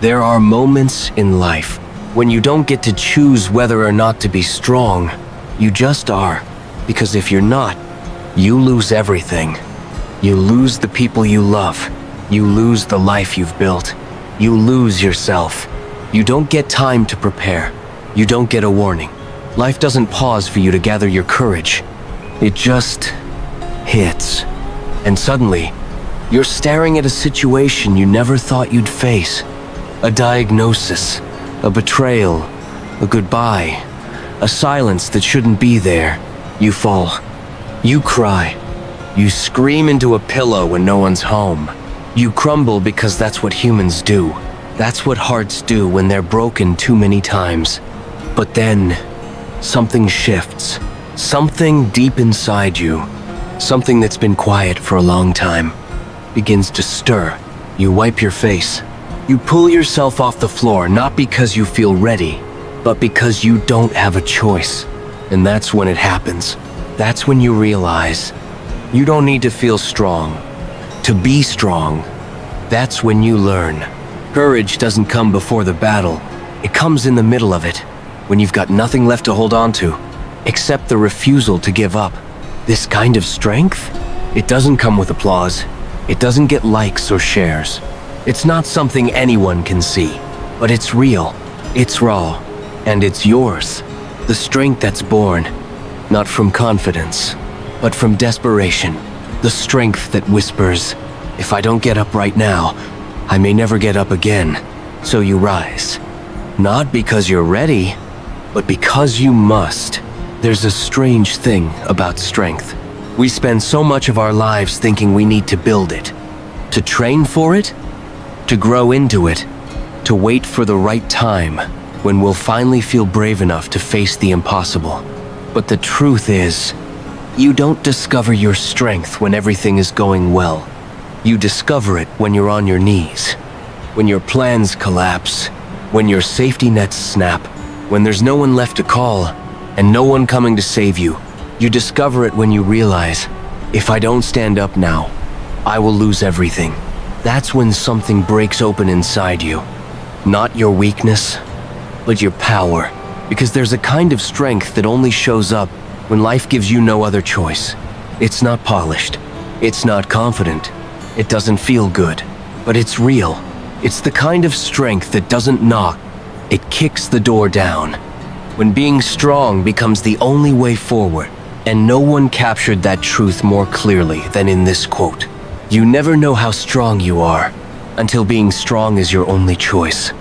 There are moments in life when you don't get to choose whether or not to be strong. You just are. Because if you're not, you lose everything. You lose the people you love. You lose the life you've built. You lose yourself. You don't get time to prepare. You don't get a warning. Life doesn't pause for you to gather your courage. It just hits. And suddenly, you're staring at a situation you never thought you'd face. A diagnosis, a betrayal, a goodbye, a silence that shouldn't be there. You fall. You cry. You scream into a pillow when no one's home. You crumble because that's what humans do. That's what hearts do when they're broken too many times. But then, something shifts. Something deep inside you, something that's been quiet for a long time, begins to stir. You wipe your face. You pull yourself off the floor, not because you feel ready, but because you don't have a choice. And that's when it happens. That's when you realize you don't need to feel strong to be strong. That's when you learn. Courage doesn't come before the battle. It comes in the middle of it, when you've got nothing left to hold on to, except the refusal to give up. This kind of strength, it doesn't come with applause. It doesn't get likes or shares. It's not something anyone can see, but it's real, it's raw, and it's yours. The strength that's born, not from confidence, but from desperation. The strength that whispers, if I don't get up right now, I may never get up again. So you rise. Not because you're ready, but because you must. There's a strange thing about strength. We spend so much of our lives thinking we need to build it, to train for it, to grow into it, to wait for the right time when we'll finally feel brave enough to face the impossible. But the truth is, you don't discover your strength when everything is going well. You discover it when you're on your knees, when your plans collapse, when your safety nets snap, when there's no one left to call and no one coming to save you. You discover it when you realize, if I don't stand up now, I will lose everything. That's when something breaks open inside you. Not your weakness, but your power. Because there's a kind of strength that only shows up when life gives you no other choice. It's not polished. It's not confident. It doesn't feel good. But it's real. It's the kind of strength that doesn't knock. It kicks the door down. When being strong becomes the only way forward. And no one captured that truth more clearly than in this quote. You never know how strong you are until being strong is your only choice.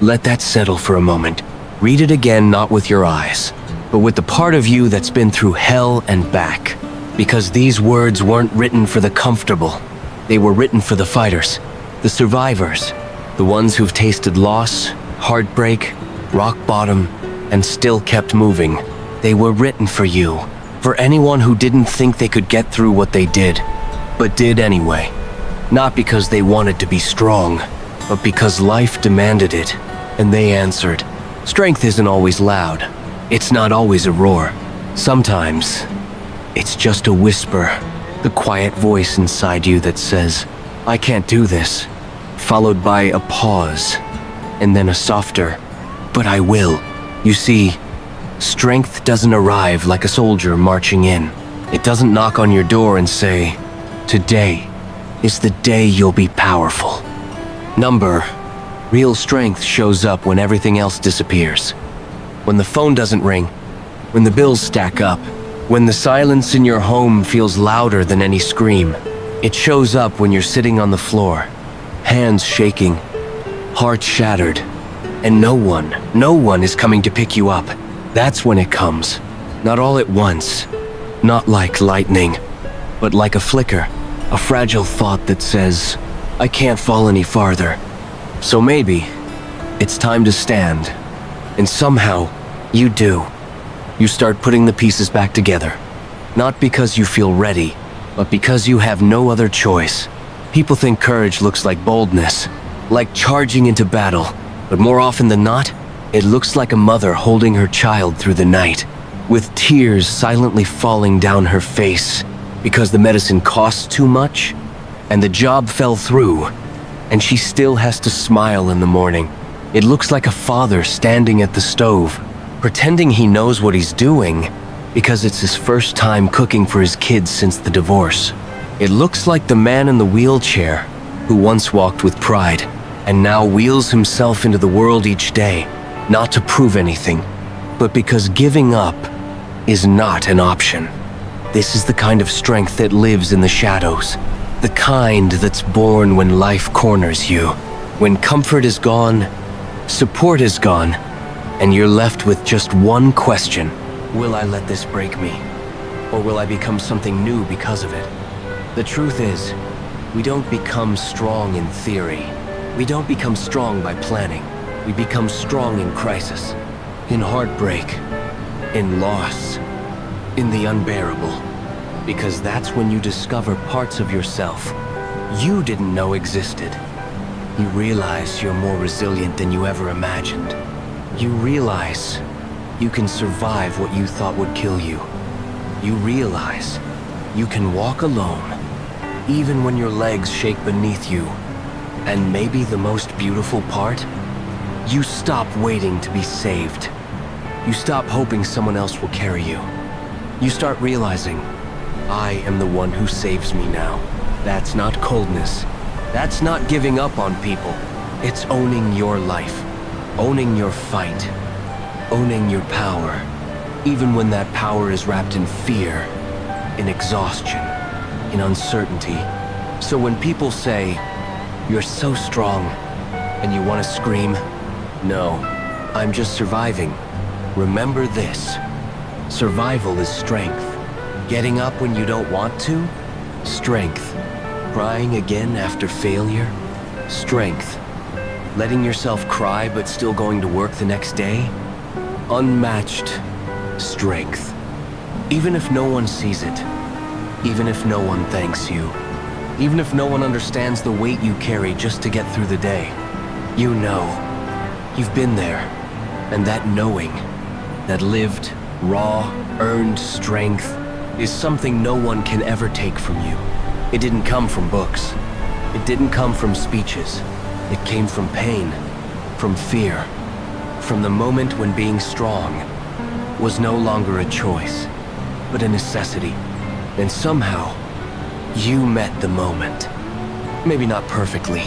Let that settle for a moment. Read it again, not with your eyes, but with the part of you that's been through hell and back. Because these words weren't written for the comfortable. They were written for the fighters, the survivors, the ones who've tasted loss, heartbreak, rock bottom, and still kept moving. They were written for you, for anyone who didn't think they could get through what they did, but did anyway. Not because they wanted to be strong, but because life demanded it, and they answered. Strength isn't always loud. It's not always a roar. Sometimes, it's just a whisper, the quiet voice inside you that says, I can't do this, followed by a pause, and then a softer, but I will. You see, strength doesn't arrive like a soldier marching in. It doesn't knock on your door and say, today is the day you'll be powerful. Real strength shows up when everything else disappears. When the phone doesn't ring, when the bills stack up, when the silence in your home feels louder than any scream. It shows up when you're sitting on the floor, hands shaking, heart shattered, and no one is coming to pick you up. That's when it comes. Not all at once, not like lightning, but like a flicker, a fragile thought that says, I can't fall any farther. So maybe it's time to stand. And somehow, you do. You start putting the pieces back together. Not because you feel ready, but because you have no other choice. People think courage looks like boldness, like charging into battle. But more often than not, it looks like a mother holding her child through the night, with tears silently falling down her face because the medicine costs too much and the job fell through. and she still has to smile in the morning. It looks like a father standing at the stove, pretending he knows what he's doing because it's his first time cooking for his kids since the divorce. It looks like the man in the wheelchair who once walked with pride and now wheels himself into the world each day, not to prove anything, but because giving up is not an option. This is the kind of strength that lives in the shadows, the kind that's born when life corners you, when comfort is gone, support is gone, and you're left with just one question: will I let this break me? Or will I become something new because of it? The truth is, we don't become strong in theory. We don't become strong by planning. We become strong in crisis, in heartbreak, in loss, in the unbearable. Because that's when you discover parts of yourself you didn't know existed. You realize you're more resilient than you ever imagined. You realize you can survive what you thought would kill you. You realize you can walk alone, even when your legs shake beneath you. And maybe the most beautiful part? You stop waiting to be saved. You stop hoping someone else will carry you. You start realizing, I am the one who saves me now. That's not coldness. That's not giving up on people. It's owning your life, owning your fight, owning your power, even when that power is wrapped in fear, in exhaustion, in uncertainty. So when people say, you're so strong, and you want to scream, no, I'm just surviving. Remember this: survival is strength. Getting up when you don't want to? Strength. Crying again after failure? Strength. Letting yourself cry but still going to work the next day? Unmatched strength. Even if no one sees it, even if no one thanks you, even if no one understands the weight you carry just to get through the day, you know. You've been there, and that knowing, that lived, raw, earned strength is something no one can ever take from you. It didn't come from books. It didn't come from speeches. It came from pain, from fear, from the moment when being strong was no longer a choice, but a necessity. And somehow, you met the moment. Maybe not perfectly,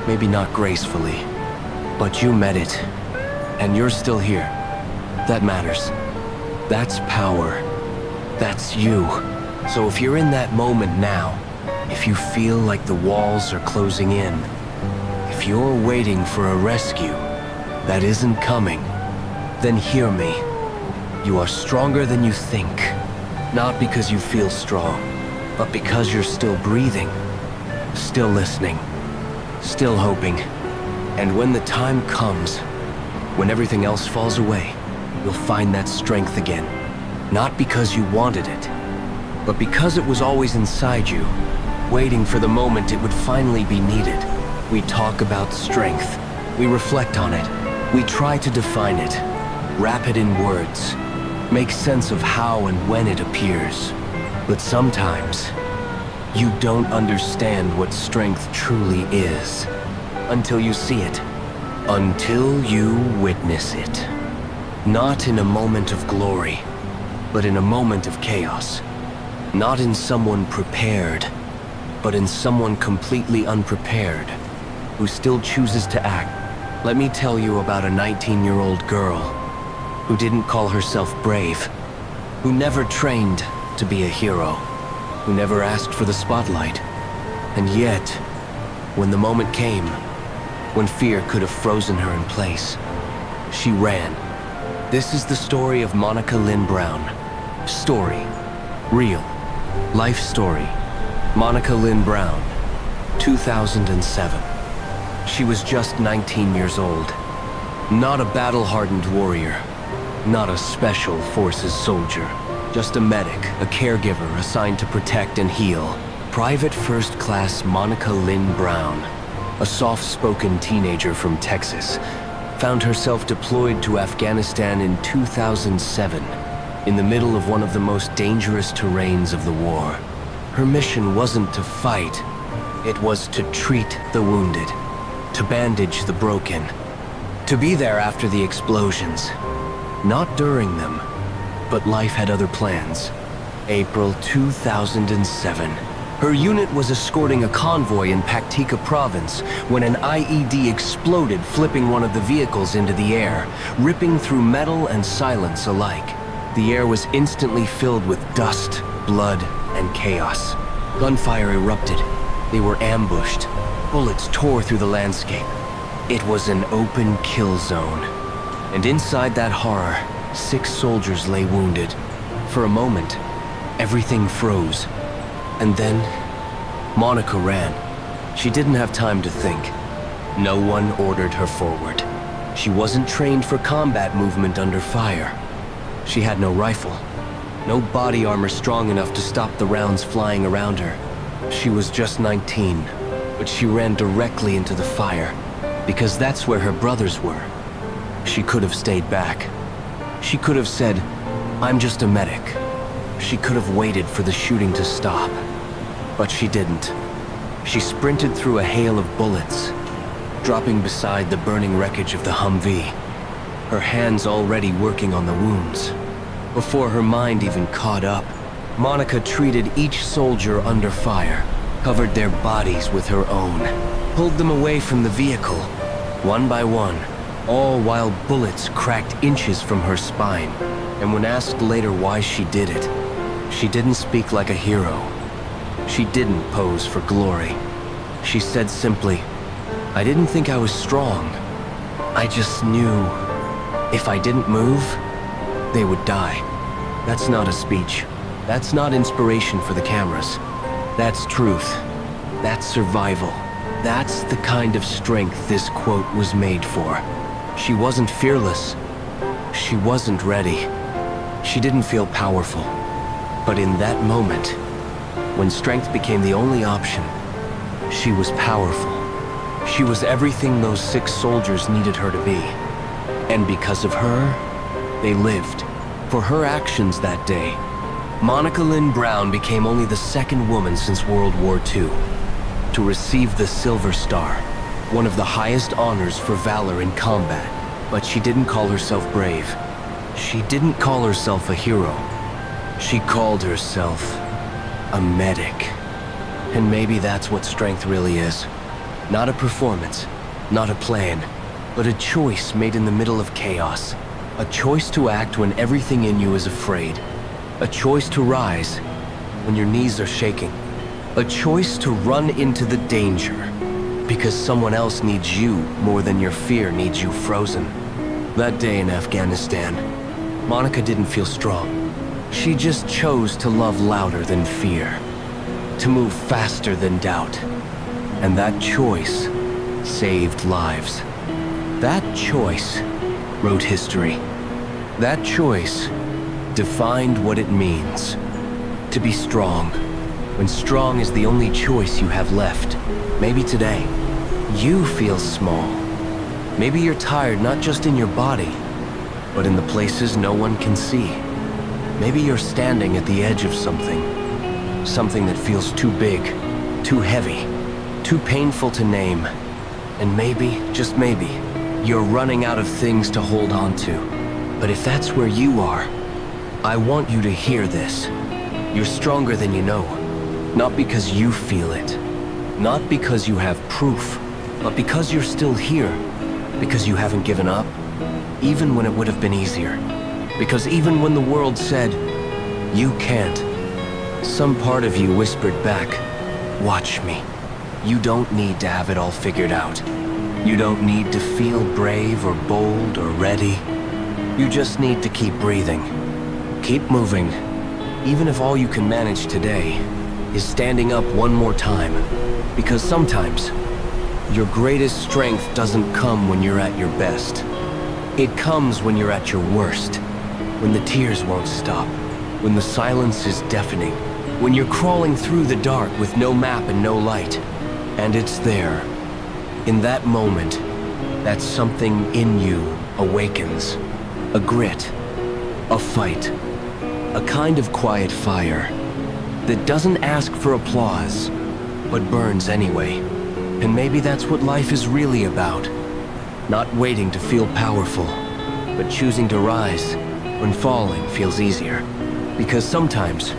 maybe not gracefully, but you met it, and you're still here. That matters. That's power. That's you. So if you're in that moment now, if you feel like the walls are closing in, if you're waiting for a rescue that isn't coming, then hear me. You are stronger than you think. Not because you feel strong, but because you're still breathing, still listening, still hoping. And when the time comes, when everything else falls away, you'll find that strength again. Not because you wanted it, but because it was always inside you, waiting for the moment it would finally be needed. We talk about strength. We reflect on it. We try to define it, wrap it in words, make sense of how and when it appears. But sometimes, you don't understand what strength truly is until you see it, until you witness it. Not in a moment of glory, but in a moment of chaos. Not in someone prepared, but in someone completely unprepared, who still chooses to act. Let me tell you about a 19-year-old girl who didn't call herself brave, who never trained to be a hero, who never asked for the spotlight. And yet, when the moment came, when fear could have frozen her in place, she ran. This is the story of Monica Lin Brown. Story. Real. Life story. Monica Lin Brown. 2007. She was just 19 years old. Not a battle-hardened warrior. Not a special forces soldier. Just a medic, a caregiver assigned to protect and heal. Private First Class Monica Lin Brown, a soft-spoken teenager from Texas, found herself deployed to Afghanistan in 2007, in the middle of one of the most dangerous terrains of the war. Her mission wasn't to fight, It was to treat the wounded, to bandage the broken, to be there after the explosions. Not during them, but life had other plans. April 2007. Her unit was escorting a convoy in Paktika province when an IED exploded, flipping one of the vehicles into the air, ripping through metal and silence alike. The air was instantly filled with dust, blood, and chaos. Gunfire erupted. They were ambushed. Bullets tore through the landscape. It was an open kill zone. And inside that horror, 6 soldiers lay wounded. For a moment, everything froze. And then, Monica ran. She didn't have time to think. No one ordered her forward. She wasn't trained for combat movement under fire. She had no rifle, no body armor strong enough to stop the rounds flying around her. She was just 19, but she ran directly into the fire, because that's where her brothers were. She could have stayed back. She could have said, "I'm just a medic." She could have waited for the shooting to stop. But she didn't. She sprinted through a hail of bullets, dropping beside the burning wreckage of the Humvee, her hands already working on the wounds. Before her mind even caught up, Monica treated each soldier under fire, covered their bodies with her own, pulled them away from the vehicle, one by one, all while bullets cracked inches from her spine. And when asked later why she did it, she didn't speak like a hero. She didn't pose for glory. She said simply, "I didn't think I was strong. I just knew if I didn't move, they would die." That's not a speech. That's not inspiration for the cameras. That's truth. That's survival. That's the kind of strength this quote was made for. She wasn't fearless. She wasn't ready. She didn't feel powerful. But in that moment, when strength became the only option, she was powerful. She was everything those 6 soldiers needed her to be. And because of her, they lived. For her actions that day, Monica Lin Brown became only the 2nd woman since World War II to receive the Silver Star, one of the highest honors for valor in combat. But she didn't call herself brave. She didn't call herself a hero. She called herself a medic. And maybe that's what strength really is. Not a performance, not a plan, but a choice made in the middle of chaos. A choice to act when everything in you is afraid. A choice to rise when your knees are shaking. A choice to run into the danger because someone else needs you more than your fear needs you frozen. That day in Afghanistan, Monica didn't feel strong. She just chose to love louder than fear, to move faster than doubt. And that choice saved lives. That choice wrote history. That choice defined what it means to be strong, when strong is the only choice you have left. Maybe today, you feel small. Maybe you're tired not just in your body, but in the places no one can see. Maybe you're standing at the edge of something that feels too big, too heavy, too painful to name. And maybe, just maybe, you're running out of things to hold on to. But if that's where you are, I want you to hear this. You're stronger than you know. Not because you feel it. Not because you have proof. But because you're still here. Because you haven't given up. Even when it would have been easier. Because even when the world said, "You can't," some part of you whispered back, "Watch me." You don't need to have it all figured out. You don't need to feel brave or bold or ready. You just need to keep breathing. Keep moving. Even if all you can manage today is standing up one more time. Because sometimes, your greatest strength doesn't come when you're at your best. It comes when you're at your worst. When the tears won't stop. When the silence is deafening. When you're crawling through the dark with no map and no light. And it's there. In that moment, that something in you awakens. A grit. A fight. A kind of quiet fire that doesn't ask for applause, but burns anyway. And maybe that's what life is really about. Not waiting to feel powerful, but choosing to rise when falling feels easier. Because sometimes,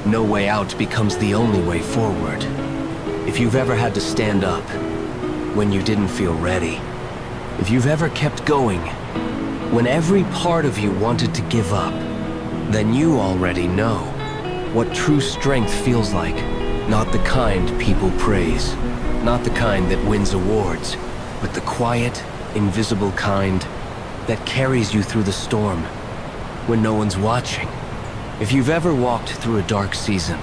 no way out becomes the only way forward. If you've ever had to stand up when you didn't feel ready, if you've ever kept going when every part of you wanted to give up, then you already know what true strength feels like. Not the kind people praise, not the kind that wins awards, but the quiet, invisible kind that carries you through the storm when no one's watching. If you've ever walked through a dark season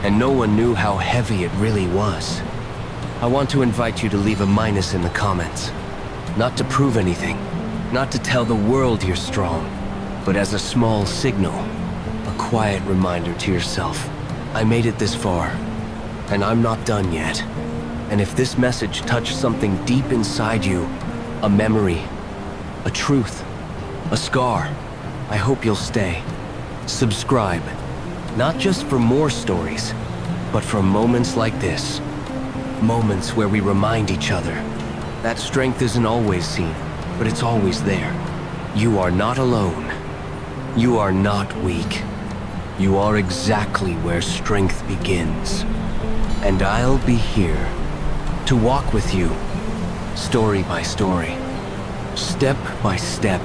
and no one knew how heavy it really was, I want to invite you to leave a minus in the comments. Not to prove anything, not to tell the world you're strong, but as a small signal, a quiet reminder to yourself. I made it this far, and I'm not done yet. And if this message touched something deep inside you, a memory, a truth, a scar, I hope you'll stay. Subscribe, not just for more stories, but for moments like this. Moments where we remind each other that strength isn't always seen, but it's always there. You are not alone. You are not weak. You are exactly where strength begins. And I'll be here to walk with you, story by story, step by step,